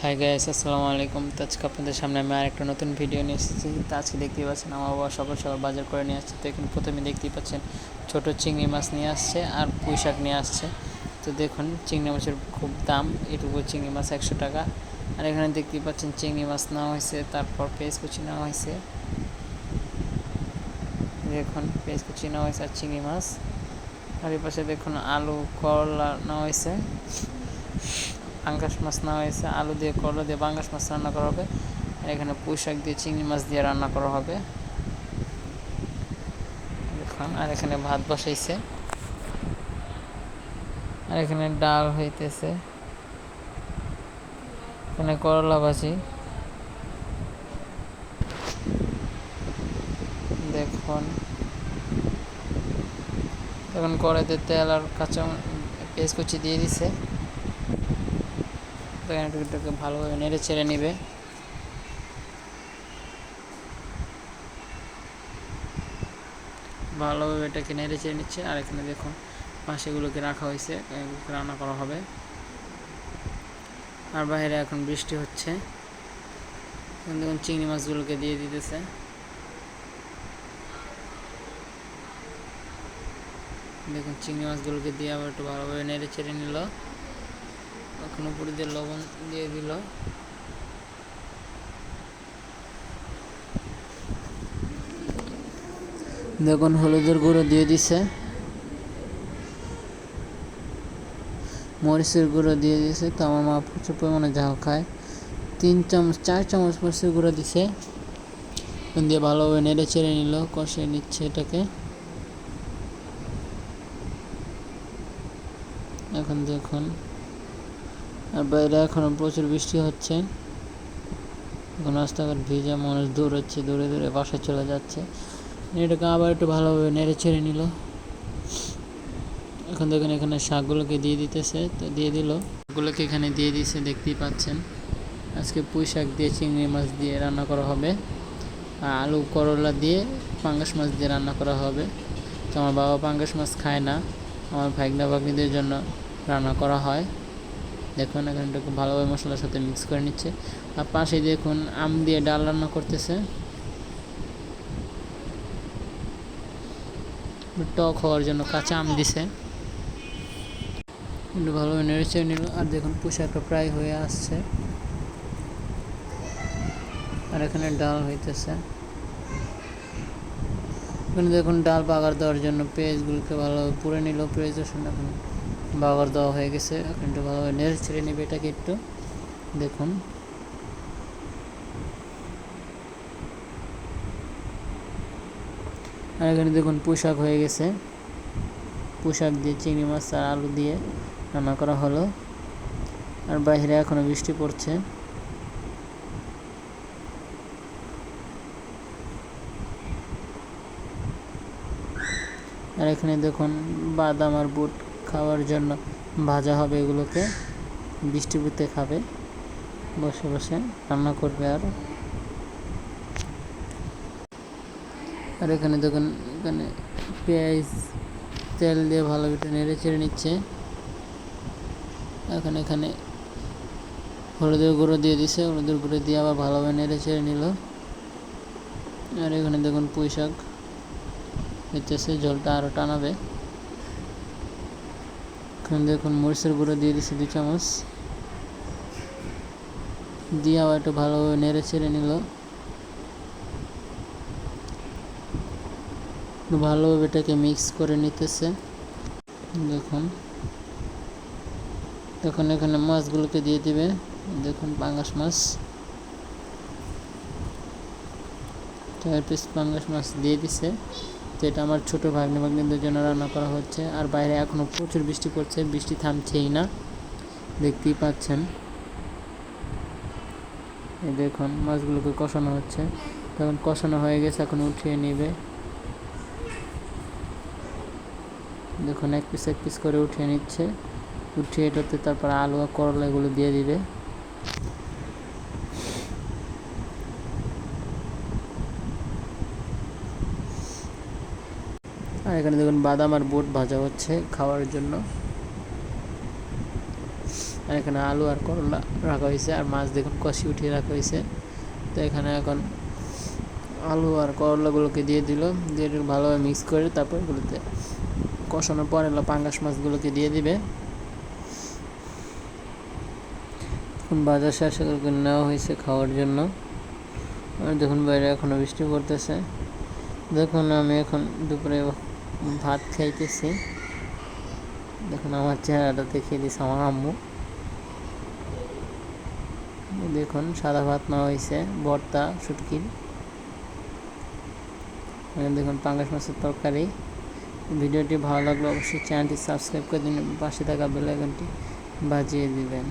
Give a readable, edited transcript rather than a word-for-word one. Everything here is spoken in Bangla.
হাই গাইস, আসসালামু আলাইকুম। তো আজকে আপনাদের সামনে আমি আরেকটা নতুন ভিডিও নিয়ে এসেছি। তো আজকে দেখতেই পাচ্ছেন আমার বাবা সকাল সকাল বাজার করে নিয়ে আসছে। তো এখানে প্রথমে দেখতেই পাচ্ছেন ছোটো চিংড়ি মাছ নিয়ে আসছে আর পুঁই শাক নিয়ে আসছে। তো দেখুন চিংড়ি মাছের খুব দাম, এটুকু চিংড়ি মাছ 100 টাকা। আর এখানে দেখতেই পাচ্ছেন চিংড়ি মাছ নেওয়া হয়েছে, তারপর পেঁয়াজ কুচি নেওয়া হয়েছে। দেখুন পেঁয়াজ কুচি নেওয়া হয়েছে আর চিংড়ি মাছ। আর এই পাশে দেখুন আলু করলা নেওয়া হয়েছে, পাঙ্গাস মাছ নেওয়া হয়েছে। আলু দিয়ে করলা দিয়ে পাঙ্গাস মাছ রান্না করা হবে। আর এখানে পুঁই শাক দিয়ে চিংড়ি মাছ দিয়ে রান্না করা হবে দেখুন। আর এখানে ভাত বসাইছে, আর এখানে ডাল হইতেছে, এখানে করলা ভাজি। দেখুন এখন কড়াইতে তেল আর কাঁচা পেঁয়াজ কুচি দিয়ে দিছে। এখানে একটু ভালোভাবে নেড়ে ছেড়ে নিবে। ভালোভাবে এটাকে নেড়ে চেড়ে নিচ্ছে। আর এখানে দেখুন মাছগুলোকে রাখা হয়েছে, রান্না করা হবে। আর বাইরে এখন বৃষ্টি হচ্ছে। দেখুন চিংড়ি মাছগুলোকে দিয়ে দিতেছে। দেখুন চিংড়ি মাছগুলোকে দিয়ে আবার একটু ভালোভাবে নেড়ে চেড়ে নিল। এখন উপরে দিয়ে লবণ দিয়ে দিল। দেখুন হলুদের গুঁড়ো দিয়ে দিছে, মরিচের গুঁড়ো দিয়ে দিয়েছে। তো আমার মা প্রচুর পরিমাণে ঝাল খায়। 4 চামচ মরিচের গুঁড়ো দিছে। দিয়ে ভালোভাবে নেড়ে চেড়ে নিল, কষিয়ে নিচ্ছে এটাকে। এখন দেখুন আর বাইরে এখনো প্রচুর বৃষ্টি হচ্ছে। এখন রাস্তাঘাট ভিজা, মানুষ দৌড়াচ্ছে, দৌড়ে দৌড়ে বাসায় চলে যাচ্ছে। এটাকে আবার একটু ভালোভাবে নেড়ে ছেড়ে নিল। এখন দেখুন এখানে শাকগুলোকে দিয়ে দিতেছে। তো দিয়ে দিল, শাকগুলোকে এখানে দিয়ে দিয়েছে, দেখতেই পাচ্ছেন। আজকে পুঁই শাক দিয়ে চিংড়ি মাছ দিয়ে রান্না করা হবে, আর আলু করলা দিয়ে পাঙ্গাস মাছ দিয়ে রান্না করা হবে। তো আমার বাবা পাঙ্গাস মাছ খায় না, আমার ভাগনা ভাগ্নিদের জন্য রান্না করা হয়। দেখুন এখানে খুব ভালোভাবে মশলার সাথে মিক্স করে নিচ্ছে। আর পাশে দেখুন আম দিয়ে ডাল রান্না করতেছে, টক হওয়ার জন্য কাঁচা আম দিছে। একটু ভালোভাবে নেড়ে চেড়ে নিল। আর দেখুন পুঁই শাকটা প্রায় হয়ে আসছে। আর এখানে ডাল হইতেছে। এখানে দেখুন ডাল বাগার দেওয়ার জন্য পেঁয়াজগুলোকে ভালোভাবে পুড়ে নিল। পেঁয়াজ রসুন এখন বাগার দেওয়া হয়ে গেছে। এখন একটু ভালোভাবে নেড়ে ছেড়ে নেবে এটাকে একটু। দেখুন আর এখানে দেখুন পুঁই শাক হয়ে গেছে। পুঁই শাক দিয়ে চিংড়ি মাছ আর আলু দিয়ে রান্না করা হলো। আর বাইরে এখনো বৃষ্টি পড়ছে। আর এখানে দেখুন বাদাম আর বুট খাওয়ার জন্য ভাজা হবে। এগুলোকে বৃষ্টিতে খাবে, বসে বসে রান্না করবে। আর এখানে দেখুন এখানে পেঁয়াজ তেল দিয়ে ভালোভাবে নেড়ে চেড়ে নিচ্ছে। এখানে হলুদের গুঁড়ো দিয়ে দিছে, হলুদের গুঁড়ো দিয়ে আবার ভালোভাবে নেড়ে চেড়ে নিল। আর এখানে দেখুন পুঁই শাক হইতেছে, ঝোলটা আরও টানাবে। এখানে দেখুন মরিচের গুঁড়ো দিয়ে দিছে 2 চামচ, দিয়ে আবার একটু ভালোভাবে নেড়ে চেড়ে নিল। ভালোভাবে এটাকে মিক্স করে নিতেছে। দেখুন এখানে মাছগুলোকে দিয়ে দিবে। দেখুন পাঙ্গাস মাছ, 4 পিস পাঙ্গাস মাছ দিয়ে দিছে। তো এটা আমার ছোটো ভাগ্নিদের জন্য রান্না করা হচ্ছে। আর বাইরে এখনও প্রচুর বৃষ্টি পড়ছে, বৃষ্টি থামছেই না, দেখতেই পাচ্ছেন। এই দেখুন মাছগুলোকে কষানো হচ্ছে। তখন কষানো হয়ে গেছে, এখন উঠিয়ে নেবে। দেখুন এক পিস করে উঠিয়ে নিচ্ছে। উঠিয়ে এটাতে তারপর আলু আর করলা এগুলো দিয়ে দিবে। আর এখানে দেখুন বাদাম আর বুট ভাজা হচ্ছে খাওয়ার জন্য। আর এখানে আলু আর করলা রাখা হয়েছে, আর মাছ দেখুন কষি উঠিয়ে রাখা হয়েছে। তো এখানে এখন আলু আর করলাগুলোকে দিয়ে দিল, দিয়ে ভালোভাবে মিক্স করে তারপর এগুলোতে কষানোর পর এগুলো পাঙ্গাস মাছগুলোকে দিয়ে দিবে। এখন বাজার শেষ করে নেওয়া হয়েছে খাওয়ার জন্য। আর দেখুন বাইরে এখনও বৃষ্টি পড়তেছে। দেখুন আমি এখন দুপুরে ভাত খাইতেছি। দেখুন আমার চেহারাটা দেখিয়ে দিচ্ছে আমার আম্মু। দেখুন সাদা ভাত নেওয়া হয়েছে, ভর্তা শুটকির, দেখুন পাঙ্গাস মাছের তরকারি। ভিডিওটি ভালো লাগলে অবশ্যই চ্যানেলটি সাবস্ক্রাইব করে দিন, পাশে থাকা বেল আইকনটি বাজিয়ে দিবেন।